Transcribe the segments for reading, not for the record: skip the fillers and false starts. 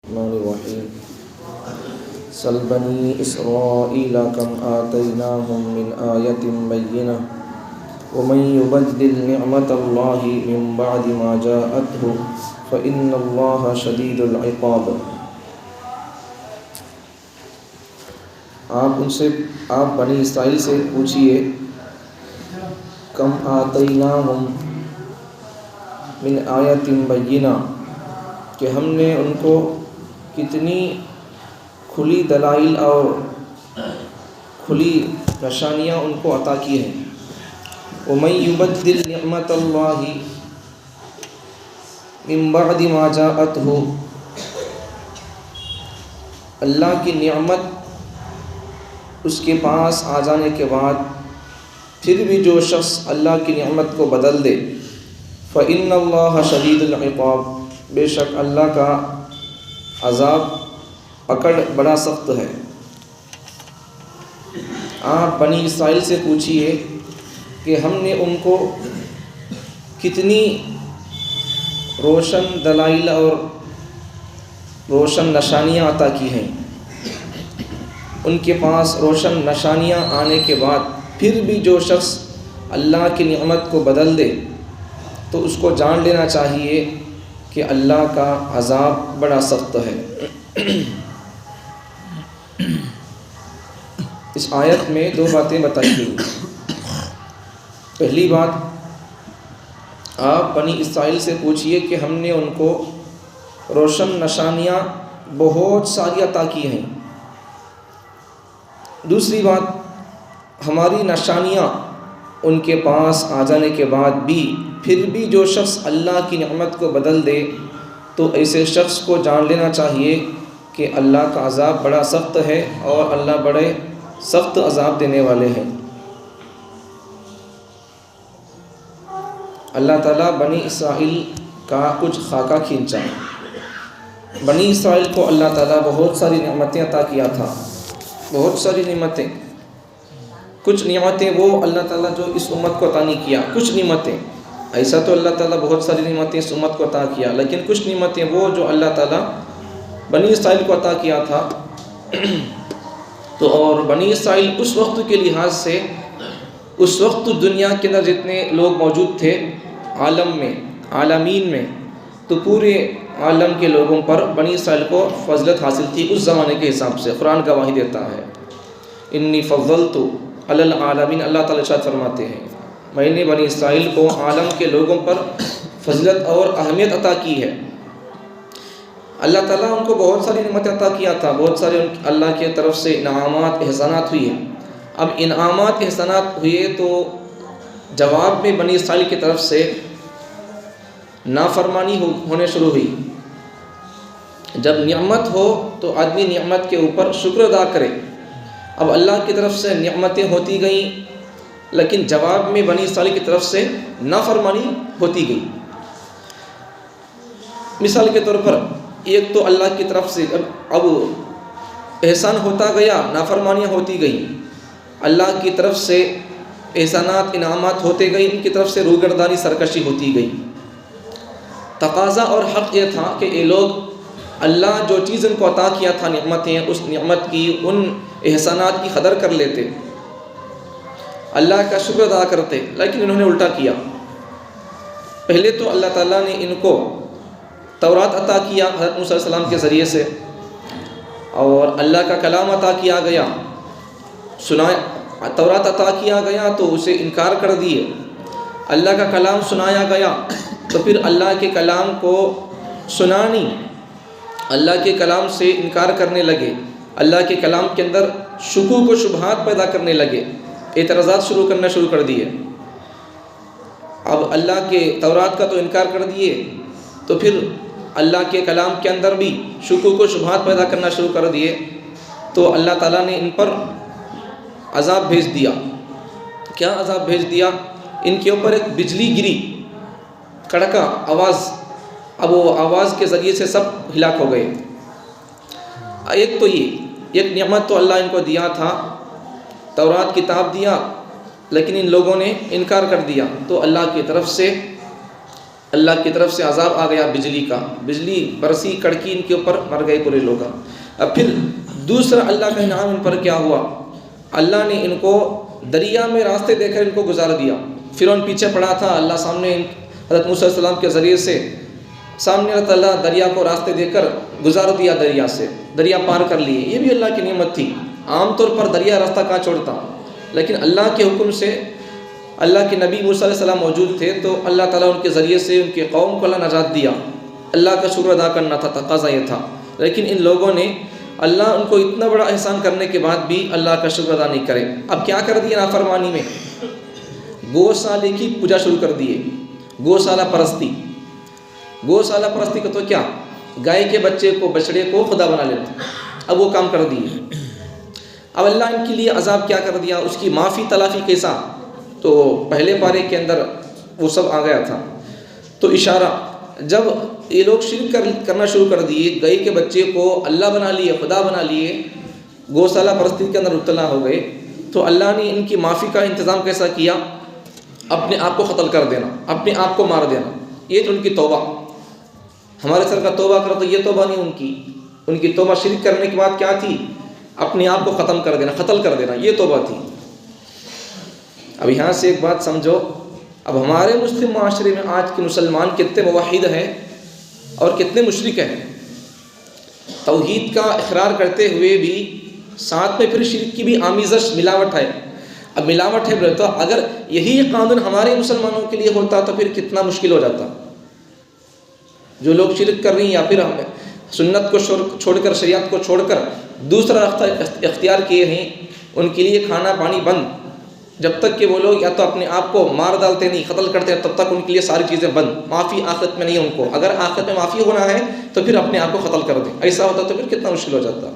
الرحمن الرحيم سل بني إسرائيل كم آتيناهم من آية بينة ومن يبدل نعمة الله من بعد ما جاءته فإن الله شديد العقاب۔ آپ بنی اسرائیل سے پوچھئے کم آتیناہم من آیت بینہ کہ ہم نے ان کو کتنی کھلی دلائل اور کھلی نشانیاں ان کو عطا کی ہیں۔ وَمَن يُبَدِّلْ نِعْمَةَ اللَّهِ مِن بَعْدِ مَا جَاءَتْهُ، اللہ کی نعمت اس کے پاس آ جانے کے بعد پھر بھی جو شخص اللہ کی نعمت کو بدل دے فَإِنَّ اللَّهَ شَدِيدُ الْعِقَابِ، بے شک اللہ کا عذاب پکڑ بڑا سخت ہے۔ آپ بنی اسرائیل سے پوچھئے کہ ہم نے ان کو کتنی روشن دلائل اور روشن نشانیاں عطا کی ہیں۔ ان کے پاس روشن نشانیاں آنے کے بعد پھر بھی جو شخص اللہ کی نعمت کو بدل دے تو اس کو جان لینا چاہیے کہ اللہ کا عذاب بڑا سخت ہے۔ اس آیت میں دو باتیں بتائی گئی۔ پہلی بات، آپ بنی اسرائیل سے پوچھئے کہ ہم نے ان کو روشن نشانیاں بہت ساری عطا کی ہیں۔ دوسری بات، ہماری نشانیاں ان کے پاس آ جانے کے بعد بھی پھر بھی جو شخص اللہ کی نعمت کو بدل دے تو ایسے شخص کو جان لینا چاہیے کہ اللہ کا عذاب بڑا سخت ہے اور اللہ بڑے سخت عذاب دینے والے ہیں۔ اللہ تعالیٰ بنی اسرائیل کا کچھ خاکہ کھینچا۔ بنی اسرائیل کو اللہ تعالیٰ بہت ساری نعمتیں عطا کیا تھا، بہت ساری نعمتیں۔ کچھ نعمتیں وہ اللہ تعالیٰ جو اس امت کو عطا نہیں کیا، کچھ نعمتیں ایسا تو اللہ تعالیٰ بہت ساری نعمتیں اس امت کو عطا کیا، لیکن کچھ نعمتیں وہ جو اللہ تعالیٰ بنی اسرائیل کو عطا کیا تھا۔ تو اور بنی اسرائیل اس وقت کے لحاظ سے، اس وقت دنیا کے اندر جتنے لوگ موجود تھے عالم میں، عالمین میں، تو پورے عالم کے لوگوں پر بنی اسرائیل کو فضلت حاصل تھی اس زمانے کے حساب سے۔ قرآن گواہی دیتا ہے انی فضلت علی العالمین، اللہ تعالیٰ ارشاد فرماتے ہیں میں نے بنی اسرائیل کو عالم کے لوگوں پر فضلت اور اہمیت عطا کی ہے۔ اللہ تعالیٰ ان کو بہت ساری نعمتیں عطا کیا تھا، بہت سارے اللہ کی طرف سے انعامات احسانات ہوئی ہیں۔ اب انعامات احسانات ہوئے تو جواب میں بنی اسرائیل کی طرف سے نافرمانی ہونے شروع ہوئی۔ جب نعمت ہو تو آدمی نعمت کے اوپر شکر ادا کرے۔ اب اللہ کی طرف سے نعمتیں ہوتی گئیں لیکن جواب میں بنی اسرائیل کی طرف سے نافرمانی ہوتی گئی۔ مثال کے طور پر ایک تو اللہ کی طرف سے اب احسان ہوتا گیا، نافرمانیاں ہوتی گئیں، اللہ کی طرف سے احسانات انعامات ہوتے گئے، ان کی طرف سے روگردانی سرکشی ہوتی گئی۔ تقاضا اور حق یہ تھا کہ یہ لوگ اللہ جو چیز ان کو عطا کیا تھا نعمتیں، اس نعمت کی، ان احسانات کی قدر کر لیتے، اللہ کا شکر ادا کرتے، لیکن انہوں نے الٹا کیا۔ پہلے تو اللہ تعالیٰ نے ان کو تورات عطا کیا حضرت موسیٰ علیہ السلام کے ذریعے سے، اور اللہ کا کلام عطا کیا گیا، تورات عطا کیا گیا تو اسے انکار کر دیے۔ اللہ کا کلام سنایا گیا تو پھر اللہ کے کلام کو سنا نہیں، اللہ کے کلام سے انکار کرنے لگے، اللہ کے کلام کے اندر شکوک و شبہات پیدا کرنے لگے، اعتراضات کرنا شروع کر دیے۔ اب اللہ کے تورات کا تو انکار کر دیے تو پھر اللہ کے کلام کے اندر بھی شکوک و شبہات پیدا کرنا شروع کر دیے، تو اللہ تعالیٰ نے ان پر عذاب بھیج دیا۔ کیا عذاب بھیج دیا؟ ان کے اوپر ایک بجلی گری، کڑکا آواز، اب وہ آواز کے ذریعے سے سب ہلاک ہو گئے۔ ایک تو یہ ایک نعمت تو اللہ ان کو دیا تھا، تورات کتاب دیا، لیکن ان لوگوں نے انکار کر دیا، تو اللہ کی طرف سے اللہ کی طرف سے عذاب آ گیا بجلی کا، بجلی برسی، کڑکی ان کے اوپر، مر گئے پورے لوگ۔ اب پھر دوسرا اللہ کا انعام ان پر کیا ہوا، اللہ نے ان کو دریا میں راستے دے کر ان کو گزار دیا۔ فرعون پیچھے پڑا تھا، اللہ سامنے حضرت موسیٰ علیہ السلام کے ذریعے سے سامنے اللہ تعالیٰ دریا کو راستے دے کر گزار دیا، دریا سے دریا پار کر لیے۔ یہ بھی اللہ کی نعمت تھی۔ عام طور پر دریا راستہ کہاں چھوڑتا، لیکن اللہ کے حکم سے اللہ کے نبی موسیٰ علیہ السلام موجود تھے تو اللہ تعالیٰ ان کے ذریعے سے ان کے قوم کو اللہ نجات دیا۔ اللہ کا شکر ادا کرنا تھا، تقاضا یہ تھا، لیکن ان لوگوں نے اللہ ان کو اتنا بڑا احسان کرنے کے بعد بھی اللہ کا شکر ادا نہیں کرے۔ اب کیا کر دیا نافرمانی میں، گوشالے کی پوجا شروع کر دیے، گوشالہ پرستی۔ گوشالہ پرستی کا تو کیا، گائے کے بچے کو، بچڑے کو خدا بنا لیتے، اب وہ کام کر دیے۔ اب اللہ ان کے لیے عذاب کیا کر دیا، اس کی معافی تلافی کیسا، تو پہلے پارے کے اندر وہ سب آ گیا تھا۔ تو اشارہ، جب یہ لوگ شرک کرنا شروع کر دیے، گائے کے بچے کو اللہ بنا لیے، خدا بنا لیے، گوشالہ پرستی کے اندر مبتلا ہو گئے، تو اللہ نے ان کی معافی کا انتظام کیسا کیا، اپنے آپ کو قتل کر دینا، اپنے آپ کو مار دینا۔ یہ تو ان کی توبہ، ہمارے سر کا توبہ کرو تو یہ توبہ نہیں ان کی توبہ شرک کرنے کے بعد کیا تھی، اپنے آپ کو ختم کر دینا، قتل کر دینا، یہ توبہ تھی۔ اب یہاں سے ایک بات سمجھو، اب ہمارے مسلم معاشرے میں آج کے مسلمان کتنے موحد ہیں اور کتنے مشرک ہیں، توحید کا اقرار کرتے ہوئے بھی ساتھ میں پھر شرک کی بھی آمیزش، ملاوٹ ہے۔ اب ملاوٹ ہے تو اگر یہی قانون ہمارے مسلمانوں کے لیے ہوتا تو پھر کتنا مشکل ہو جاتا۔ جو لوگ شرک کر رہی ہیں یا پھر ہم سنت کو چھوڑ کر، شریعت کو چھوڑ کر دوسرا راستہ اختیار کیے ہیں، ان کے لیے کھانا پانی بند، جب تک کہ وہ لوگ یا تو اپنے آپ کو مار ڈالتے نہیں، قتل کرتے ہیں، تب تک ان کے لیے ساری چیزیں بند، معافی آخرت میں نہیں ان کو۔ اگر آخرت میں معافی ہونا ہے تو پھر اپنے آپ کو قتل کر دیں، ایسا ہوتا تو پھر کتنا مشکل ہو جاتا۔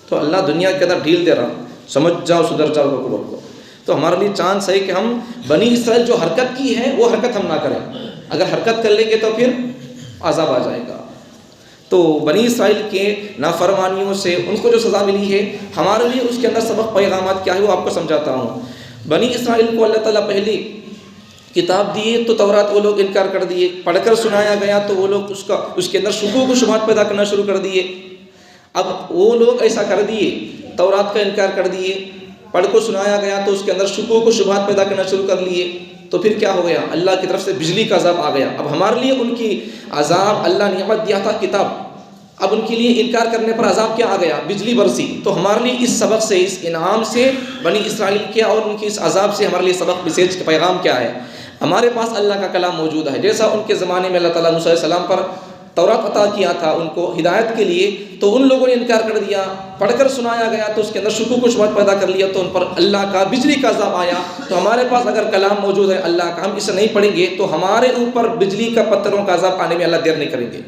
تو اللہ دنیا کے اندر ڈھیل دے رہا، سمجھ جاؤ، سدھر جاؤ حکومت کو۔ تو ہمارے لیے چانس ہے کہ ہم بنی اسرائیل جو حرکت کی ہے وہ حرکت ہم نہ کریں، اگر حرکت کر لیں گے تو پھر عذاب آ جائے گا۔ تو بنی اسرائیل کے نافرمانیوں سے ان کو جو سزا ملی ہے، ہمارے لیے اس کے اندر سبق پیغامات کیا ہے وہ آپ کو سمجھاتا ہوں۔ بنی اسرائیل کو اللہ تعالیٰ پہلی کتاب دیے تو تورات وہ لوگ انکار کر دیے، پڑھ کر سنایا گیا تو وہ لوگ اس کے اندر شکوک و شبہات پیدا کرنا شروع کر دیے۔ اب وہ لوگ ایسا کر دیے، تورات کا انکار کر دیے، پڑھ کو سنایا گیا تو اس کے اندر شکوک و شبہات پیدا کرنا شروع کر لیے، تو پھر کیا ہو گیا، اللہ کی طرف سے بجلی کا عذاب آ گیا۔ اب ہمارے لیے ان کی عذاب، اللہ نعمت دیا تھا کتاب، اب ان کے لیے انکار کرنے پر عذاب کیا آ گیا، بجلی برسی۔ تو ہمارے لیے اس سبق سے، اس انعام سے بنی اسرائیل کیا اور ان کی اس عذاب سے ہمارے لیے سبق، میسیج کا پیغام کیا ہے۔ ہمارے پاس اللہ کا کلام موجود ہے، جیسا ان کے زمانے میں اللہ تعالیٰ موسیٰ علیہ السلام پر تورات عطا کیا تھا ان کو ہدایت کے لیے، تو ان لوگوں نے انکار کر دیا، پڑھ کر سنایا گیا تو اس کے اندر شکوک و شبہات پیدا کر لیا، تو ان پر اللہ کا بجلی کا عذاب آیا۔ تو ہمارے پاس اگر کلام موجود ہے اللہ کا، ہم اسے نہیں پڑھیں گے تو ہمارے اوپر بجلی کا، پتھروں کا عذاب آنے میں اللہ دیر نہیں کریں گے۔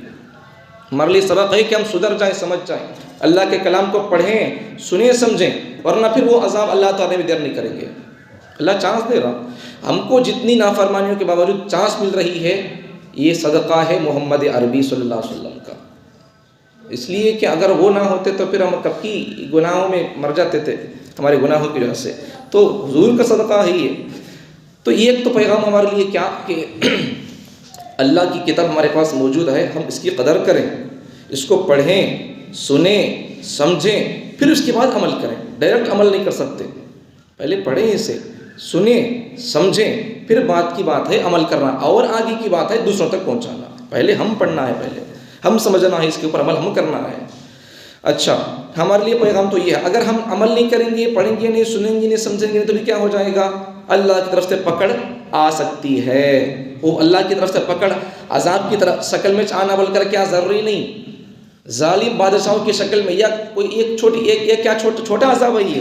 ہمارے لیے سبق ہے کہ ہم سدھر جائیں، سمجھ جائیں، اللہ کے کلام کو پڑھیں، سنیں، سمجھیں، ورنہ پھر وہ عذاب اللہ تعالیٰ میں دیر نہیں کریں گے۔ اللہ چانس دے رہا، ہم کو جتنی نافرمانیوں کے باوجود چانس مل رہی ہے، یہ صدقہ ہے محمد عربی صلی اللہ علیہ وسلم کا، اس لیے کہ اگر وہ نہ ہوتے تو پھر ہم کب کی گناہوں میں مر جاتے تھے، ہمارے گناہوں کی وجہ سے۔ تو حضور کا صدقہ ہے یہ۔ تو یہ ایک تو پیغام ہمارے لیے کیا کہ اللہ کی کتاب ہمارے پاس موجود ہے، ہم اس کی قدر کریں، اس کو پڑھیں، سنیں، سمجھیں، پھر اس کے بعد عمل کریں۔ ڈائریکٹ عمل نہیں کر سکتے، پہلے پڑھیں اسے، سنیں، سمجھیں، پھر بات کی بات ہے عمل کرنا، اور آگے کی بات ہے دوسروں تک پہنچانا۔ پہلے ہم پڑھنا ہے، پہلے ہم سمجھنا ہے، اس کے اوپر عمل ہم کرنا ہے۔ اچھا، ہمارے لیے پیغام تو یہ ہے، اگر ہم عمل نہیں کریں گے، پڑھیں گے نہیں، سنیں گے نہیں، سمجھیں گے نہیں، تو بھی کیا ہو جائے گا، اللہ کی طرف سے پکڑ آ سکتی ہے۔ وہ اللہ کی طرف سے پکڑ عذاب کی طرف شکل میں آنا بول کر کیا ضروری نہیں، ظالم بادشاہوں کی شکل میں، یا کوئی ایک چھوٹا عذاب ہے یہ،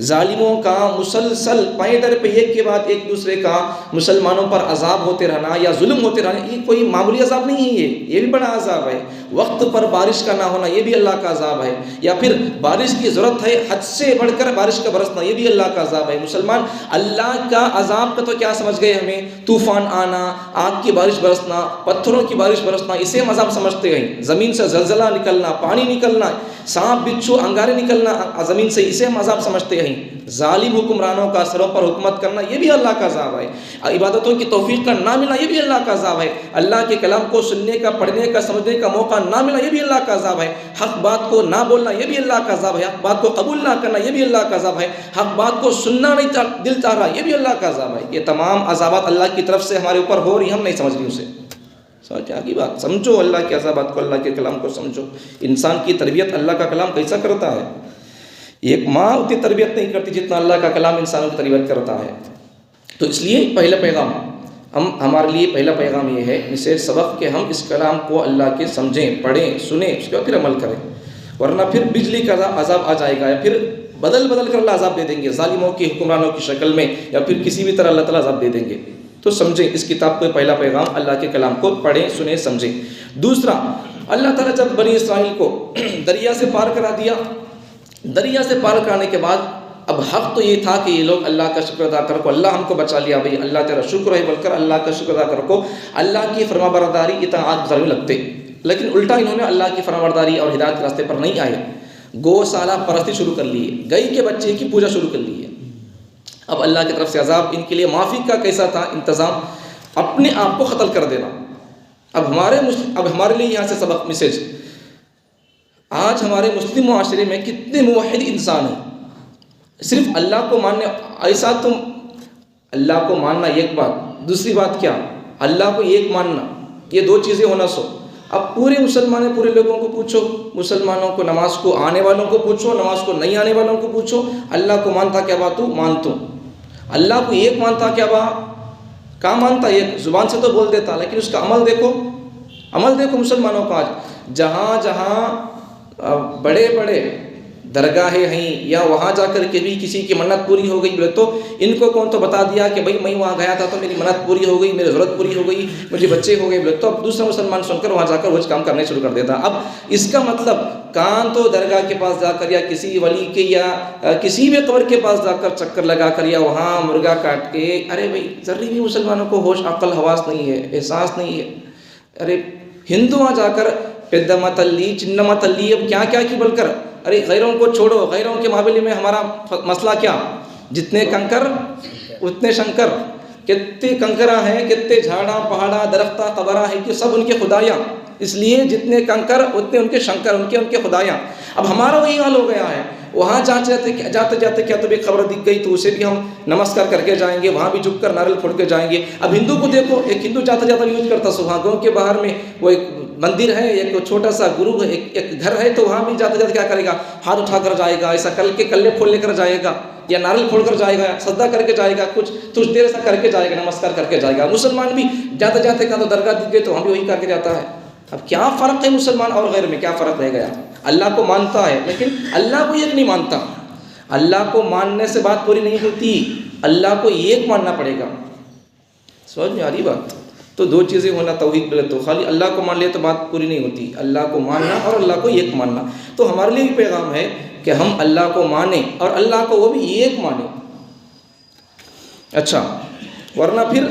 ظالموں کا مسلسل پائیں در پہ ایک کے بعد ایک دوسرے کا مسلمانوں پر عذاب ہوتے رہنا یا ظلم ہوتے رہنا، یہ کوئی معمولی عذاب نہیں ہے، یہ بھی بڑا عذاب ہے۔ وقت پر بارش کا نہ ہونا، یہ بھی اللہ کا عذاب ہے، یا پھر بارش کی ضرورت ہے، حد سے بڑھ کر بارش کا برسنا، یہ بھی اللہ کا عذاب ہے۔ مسلمان اللہ کا عذاب کا تو کیا سمجھ گئے ہمیں، طوفان آنا، آگ کی بارش برسنا، پتھروں کی بارش برسنا، اسے ہم عذاب سمجھتے ہیں۔ زمین سے زلزلہ نکلنا، پانی نکلنا، سانپ بچھو انگارے نکلنا زمین سے، اسے ہم عذاب سمجھتے ہیں۔ نہیں، ظالم حکمرانوں کا سروں پر حکومت کرنا یہ بھی اللہ کا عذاب ہے، عبادتوں کی توفیق کا نہ ملنا یہ بھی اللہ کا عذاب ہے، اللہ کے کلام کو سننے کا، پڑھنے کا، سمجھنے کا موقع نہ ملنا یہ بھی اللہ کا عذاب ہے، حق بات کو نہ بولنا یہ بھی اللہ کا عذاب ہے، حق بات کو قبول نہ کرنا یہ بھی اللہ کا عذاب ہے، حق بات کو سننا نہیں دل چاہ رہا یہ بھی اللہ کا عذاب ہے۔ یہ تمام عذابات اللہ کی طرف سے ہمارے اوپر ہو رہی، ہم نہیں سمجھ رہی اسے۔ کیا کی بات، سمجھو اللہ کے عذابات کو، اللہ کے کلام کو سمجھو۔ انسان کی تربیت اللہ کا کلام کیسا کرتا ہے؟ ایک ماں اتنی تربیت نہیں کرتی جتنا اللہ کا کلام انسانوں کی تربیت کرتا ہے۔ تو اس لیے پہلا پیغام ہمارے لیے پہلا پیغام یہ ہے، میسیج سبق، کہ ہم اس کلام کو اللہ کے سمجھیں، پڑھیں، سنیں، اس کے بعد پھر عمل کریں، ورنہ پھر بجلی کا عذاب آ جائے گا، یا پھر بدل کر اللہ عذاب دے دیں گے، ظالموں کی، حکمرانوں کی شکل میں، یا پھر کسی بھی طرح اللہ تعالیٰ عذاب دے دیں گے۔ تو سمجھیں اس کتاب کو، پہلا پیغام اللہ کے کلام کو پڑھیں، سنیں، سمجھیں۔ دوسرا، اللہ تعالیٰ جب بنی اسرائیل کو دریا سے پار کرا دیا، دریا سے پار کرانے کے بعد اب حق تو یہ تھا کہ یہ لوگ اللہ کا شکر ادا کرو، اللہ ہم کو بچا لیا، بھائی اللہ تیرا شکر ہے، بول کر اللہ کا شکر ادا کرو، اللہ کی فرما برداری اطاعت گزاری میں لگتے، لیکن الٹا انہوں نے اللہ کی فرما برداری اور ہدایت کے راستے پر نہیں آئے، گوشالہ پرستی شروع کر لی ہے، گائے کے بچے کی پوجا شروع کر لی ہے۔ اب اللہ کی طرف سے عذاب، ان کے لیے معافی کا کیسا تھا انتظام؟ اپنے آپ کو قتل کر دینا۔ اب ہمارے لیے یہاں سے سبق، میسیج، آج ہمارے مسلم معاشرے میں کتنے موحد انسان ہیں، صرف اللہ کو ماننے، ایسا تم اللہ کو ماننا ایک بات، دوسری بات کیا، اللہ کو ایک ماننا، یہ دو چیزیں ہونا سو۔ اب پورے مسلمان، پورے لوگوں کو پوچھو، مسلمانوں کو، نماز کو آنے والوں کو پوچھو، نماز کو نہیں آنے والوں کو پوچھو، اللہ کو مانتا کیا بات؟ تو مانتا، اللہ کو ایک مانتا کیا بات؟ کہاں مانتا؟ ایک زبان سے تو بول دیتا، لیکن اس کا عمل دیکھو مسلمانوں کا آج جہاں جہاں بڑے بڑے درگاہیں ہیں، یا وہاں جا کر کے بھی کسی کی منت پوری ہو گئی بولے تو ان کو کون تو بتا دیا کہ بھائی میں وہاں گیا تھا تو میری منت پوری ہو گئی، میری ضرورت پوری ہو گئی، مجھے بچے ہو گئے بولے تو اب دوسرا مسلمان سن کر وہاں جا کر وہ کام کرنے شروع کر دیتا۔ اب اس کا مطلب کان تو درگاہ کے پاس جا کر، یا کسی ولی کے، یا کسی بھی قبر کے پاس جا کر چکر لگا کر، یا وہاں مرغا کاٹ کے، ارے بھائی ذرے بھی مسلمانوں کو ہوش، عقل، حواس نہیں ہے، احساس نہیں ہے۔ ارے ہندو وہاں جا کر پیدما تلی، چنما تلی، اب کیا کیا کی بول کر، ارے غیروں کو چھوڑو، غیروں کے معاملے میں ہمارا مسئلہ کیا؟ جتنے کنکر اتنے شنکر، کتنے کنکرا ہیں، کتنے جھاڑا پہاڑا درختہ قبرہ ہیں کہ سب ان کے خدایاں، اس لیے جتنے کنکر اتنے ان کے شنکر، ان کے خدایاں۔ اب ہمارا وہی حال ہو گیا ہے، وہاں جاتے جاتے کیا تو بھی خبر دکھ گئی تو اسے بھی ہم نمسکار کر کے جائیں گے، وہاں بھی جھک کر ناریل پھوڑ کے جائیں گے۔ اب ہندو کو دیکھو، ایک ہندو جاتا جاتا یوز کرتا سو، وہاں گاؤں کے باہر میں وہ ایک مندر ہے، ایک چھوٹا سا گرو ہے، ایک گھر ہے، تو وہاں بھی جاتے جاتے کیا کرے گا؟ ہاتھ اٹھا کر جائے گا، ایسا کل کے کلے پھول لے کر جائے گا، یا ناریل پھوڑ کر جائے گا، سجدہ کر کے جائے گا، کچھ دیر ایسا کر کے جائے گا، نمسکار کر کے جائے گا۔ مسلمان بھی جاتے جاتے کہاں تو درگاہ دکھ گئے تو ہم بھی وہی کر کے جاتا ہے۔ اب کیا فرق ہے مسلمان اور غیر میں؟ کیا فرق رہ گیا؟ اللہ کو مانتا ہے لیکن اللہ کو ایک نہیں مانتا۔ اللہ کو ماننے سے بات پوری نہیں ہوتی، اللہ کو ایک ماننا پڑے گا۔ سمجھ میں آ رہی بات؟ تو دو چیزیں ہونا، توحید بولے تو خالی اللہ کو مان لے تو بات پوری نہیں ہوتی، اللہ کو ماننا اور اللہ کو ایک ماننا۔ تو ہمارے لیے بھی پیغام ہے کہ ہم اللہ کو مانیں اور اللہ کو وہ بھی ایک مانیں۔ اچھا، ورنہ پھر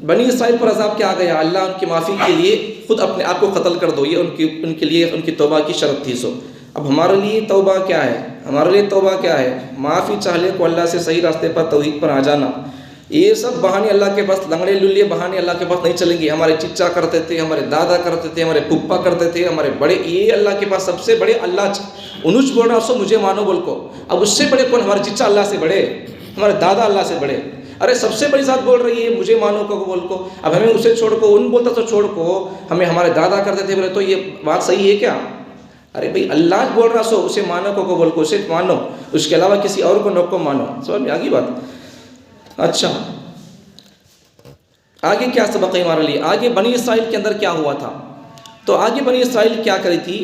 بنی اسرائیل پر عذاب کیا آ گیا؟ اللہ ان کی معافی کے لیے خود اپنے آپ کو قتل کر دو، یہ ان کے لیے ان کی توبہ کی شرط تھی۔ سو اب ہمارے لیے توبہ کیا ہے؟ ہمارے لیے توبہ کیا ہے؟ معافی چاہ لے کو اللہ سے صحیح راستے پر، توحید پر آ جانا۔ یہ سب بہانے اللہ کے پاس، لنگڑے للیے بہانے اللہ کے پاس نہیں چلیں گے۔ ہمارے چچا کرتے تھے، ہمارے دادا کرتے تھے، ہمارے پھپھا کرتے تھے، ہمارے بڑے، یہ اللہ کے پاس سب سے بڑے اللہ انوچ بول رہا سو مجھے مانو بول کو۔ اب اس سے بڑے کون؟ ہمارے چچا اللہ سے بڑے، ہمارے دادا اللہ سے بڑے۔ ارے سب سے بڑی ذات بول رہی ہے مجھے مانو کو بول کو، اب ہمیں اسے چھوڑ کو، ان بولتا تو چھوڑ کو، ہمیں ہمارے دادا کرتے تھے بولے تو یہ بات صحیح ہے کیا؟ ارے بھائی اللہ بول رہا سو اسے مانو کو بول کو، اسے مانو، اس کے علاوہ کسی اور کو نو کو مانو۔ سمجھ میں آگی بات؟ اچھا، آگے کیا سبق ہے ہمارے لیے؟ آگے بنی اسرائیل کے اندر کیا ہوا تھا؟ تو آگے بنی اسرائیل کیا کری تھی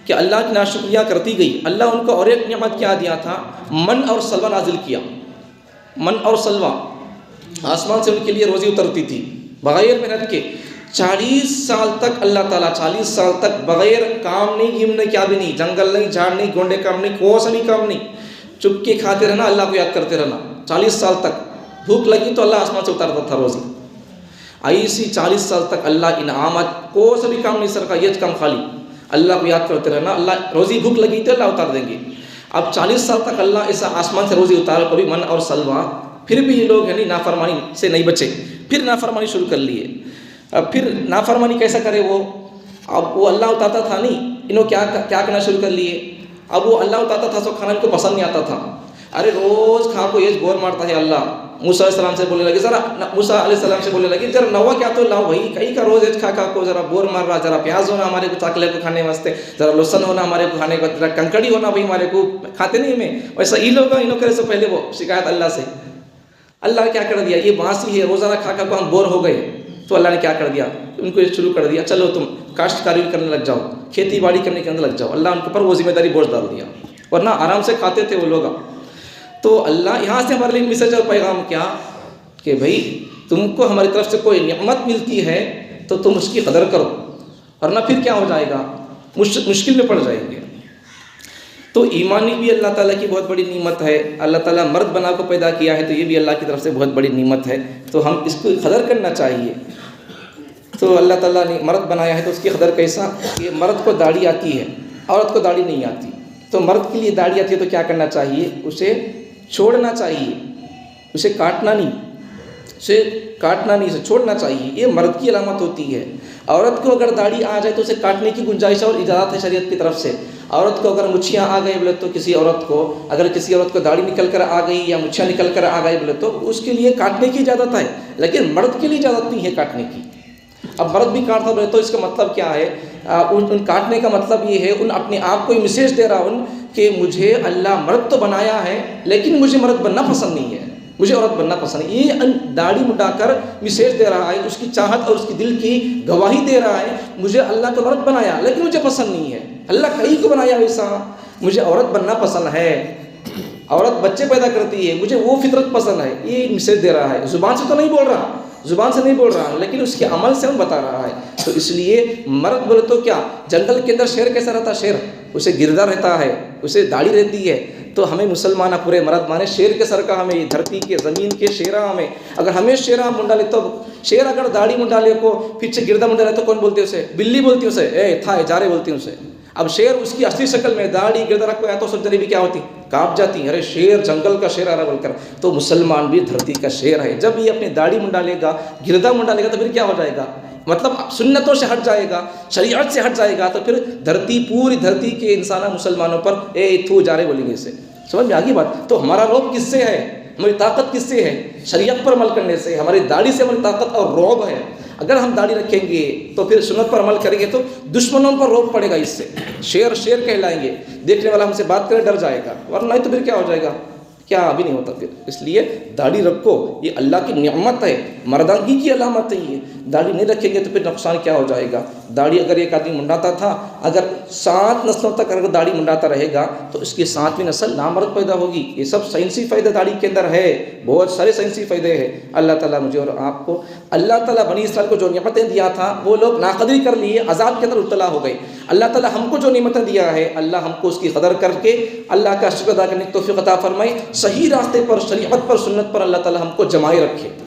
کہ اللہ کی ناشکریہ کرتی گئی۔ اللہ ان کو اور ایک نعمت کیا دیا تھا؟ من اور سلوہ نازل کیا۔ من اور سلوہ، آسمان سے ان کے لیے روزی اترتی تھی بغیر محنت کے۔ 40 سال تک اللہ تعالیٰ 40 سال تک بغیر کام نہیں، گھومنے کیا بھی نہیں، جنگل نہیں، جھاڑ نہیں، گونڈے کام نہیں، کوئی سا بھی کام نہیں، چپ کے کھاتے رہنا، اللہ کو یاد کرتے رہنا 40 سال تک۔ بھوک لگی تو اللہ آسمان سے اتارتا تھا روزی۔ ایسی 40 سال تک اللہ انعامات، کوئی سا بھی کام نہیں سر کا، یہ کام خالی اللہ کو یاد کرتے رہنا، اللہ روزی بھوک لگی تو اللہ اتار دیں گے۔ اب 40 سال تک اللہ ایسا آسمان سے روزی اتارا، کبھی من اور سلوا، پھر بھی یہ لوگ یعنی نافرمانی سے نہیں بچے، پھر نافرمانی شروع کر لیے۔ اب پھر نافرمانی کیسا کرے وہ؟ اب وہ اللہ اتارتا تھا نہیں، انہوں کیا کرنا شروع کر لیے؟ اب وہ اللہ اتارتا تھا سو کھانا ان کو پسند نہیں آتا تھا، ارے روز کھا کو یہ گور مارتا ہے اللہ۔ موسیٰ علیہ السلام سے بولنے لگے، موسیٰ علیہ السلام سے بولنے لگے ذرا نوا کیا تو لاؤ بھائی، کئی کا روز کھا کو ذرا بور مار رہا، ذرا پیاز ہونا ہمارے کو چاکلے کو کھانے واسطے، ذرا لہسن ہونا ہمارے کو کھانے کو، ذرا کنکڑی ہونا بھائی ہمارے کو، کھاتے نہیں ہمیں ویسا یہ لوگ انہوں کرے سے پہلے وہ شکایت اللہ سے۔ اللہ نے کیا کر دیا، یہ باسی ہے روزانہ کھا کو ہم بور ہو گئے، تو اللہ نے کیا کر دیا، ان کو یہ شروع کر دیا چلو تم کاشتکاری کرنے لگ جاؤ، کھیتی باڑی کرنے کے اندر لگ جاؤ۔ اللہ ان کے اوپر وہ ذمہ داری بوجھ ڈال دیا، ورنہ آرام سے کھاتے تھے وہ لوگ۔ تو اللہ یہاں سے ہمارے لیے میسج اور پیغام کیا کہ بھائی تم کو ہماری طرف سے کوئی نعمت ملتی ہے تو تم اس کی قدر کرو، ورنہ پھر کیا ہو جائے گا، مشکل میں پڑ جائیں گے۔ تو ایمانی بھی اللہ تعالیٰ کی بہت بڑی نعمت ہے، اللہ تعالیٰ مرد بنا کو پیدا کیا ہے تو یہ بھی اللہ کی طرف سے بہت بڑی نعمت ہے، تو ہم اس کو قدر کرنا چاہیے۔ تو اللہ تعالیٰ نے مرد بنایا ہے تو اس کی قدر کیسا، کہ مرد کو داڑھی آتی ہے، عورت کو داڑھی نہیں آتی، تو مرد کے لیے داڑھی آتی ہے تو کیا کرنا چاہیے، اسے چھوڑنا چاہیے، اسے کاٹنا نہیں، اسے چھوڑنا چاہیے، یہ مرد کی علامت ہوتی ہے۔ عورت کو اگر داڑھی آ جائے تو اسے کاٹنے کی گنجائش اور اجازت ہے شریعت کی طرف سے۔ عورت کو اگر مچھیاں آ گئی بولے تو کسی عورت کو داڑھی نکل کر آ گئی یا مچھیاں نکل کر آ گئی بولے تو اس کے لیے کاٹنے کی اجازت ہے، لیکن مرد کے لیے اجازت نہیں ہے کاٹنے کی۔ اب مرد بھی کاٹتا بولے تو اس کا مطلب کیا ہے، ان کاٹنے کا مطلب یہ ہے ان اپنے آپ کو یہ میسیج دے رہا کہ مجھے اللہ مرد تو بنایا ہے لیکن مجھے مرد بننا پسند نہیں ہے، مجھے عورت بننا پسند ہے۔ یہ داڑھی مٹا کر میسیج دے رہا ہے، اس کی چاہت اور اس کی دل کی گواہی دے رہا ہے، مجھے اللہ کو مرد بنایا لیکن مجھے پسند نہیں ہے، اللہ کہیں کو بنایا ویسا، مجھے عورت بننا پسند ہے، عورت بچے پیدا کرتی ہے، مجھے وہ فطرت پسند ہے۔ یہ میسیج دے رہا ہے، زبان سے تو نہیں بول رہا، زبان سے نہیں بول رہا لیکن اس کے عمل سے ہم بتا رہا ہے۔ تو اس لیے مرد بولے تو کیا، جنگل کے اندر شیر کیسا رہتا، شیر اسے گردا رہتا ہے، اسے داڑھی رہتی ہے، تو ہمیں مسلمان پورے مرد مانے، شیر کے سر کا ہمیں، یہ دھرتی کے زمین کے شیرہ ہمیں، اگر ہمیں شیرہ منڈا لے تو شیر اگر داڑھی منڈا لے کو پیچھے گردا منڈا لے تو کون بولتے اسے، بلی بولتی اسے، تھا جارے بولتی اسے۔ اب شیر اس کی اصلی شکل میں داڑھی گردا رکھ کو آیا تو سب جنے بھی کیا ہوتی، کانپ جاتی، ارے شیر جنگل کا شیر آ رہا بول کر۔ تو مسلمان بھی دھرتی کا شیر ہے، جب یہ اپنی داڑھی منڈا لے گا، گردا منڈا لے گا تو پھر کیا ہو جائے گا، مطلب سنتوں سے ہٹ جائے گا، شریعت سے ہٹ جائے گا، تو پھر پوری دھرتی کے انسانوں مسلمانوں پر تھو جارے بولیں گے اسے۔ سمجھ میں آگی بات؟ تو ہمارا رعب کس سے ہے، ہماری طاقت کس سے ہے، شریعت پر عمل کرنے سے، ہماری داڑھی سے ہماری طاقت اور رعب ہے۔ اگر ہم داڑھی رکھیں گے تو پھر سنت پر عمل کریں گے تو دشمنوں پر رعب پڑے گا، اس سے شیر کہلائیں گے، دیکھنے والا ہم سے بات کرے ڈر جائے گا، ورنہ نہیں تو پھر کیا ہو جائے گا، کیا ابھی نہیں ہوتا پھر۔ اس لیے داڑھی رکھو، یہ اللہ کی نعمت ہے، مردانگی کی علامت ہے۔ یہ داڑھی نہیں رکھیں گے تو پھر نقصان کیا ہو جائے گا۔ داڑھی اگر ایک آدمی منڈاتا تھا، اگر 7 نسلوں تک اگر داڑھی منڈاتا رہے گا تو اس کی 7ویں نسل نامرد پیدا ہوگی۔ یہ سب سائنسی فائدہ داڑھی کے اندر ہے، بہت سارے سائنسی فائدے ہیں۔ اللہ تعالیٰ مجھے اور آپ کو، اللہ تعالیٰ بنی اسرائیل کو جو نعمتیں دیا تھا وہ لوگ ناقدری کر لیے، عذاب کے اندر مبتلا ہو گئے۔ اللہ تعالیٰ ہم کو جو نعمتیں دیا ہے، اللہ ہم کو اس کی قدر کر کے اللہ کا شکر ادا کرنے کی توفیق عطا فرمائے، صحیح راستے پر، شریعت پر، سنت پر اللہ تعالیٰ ہم کو جمائے رکھے۔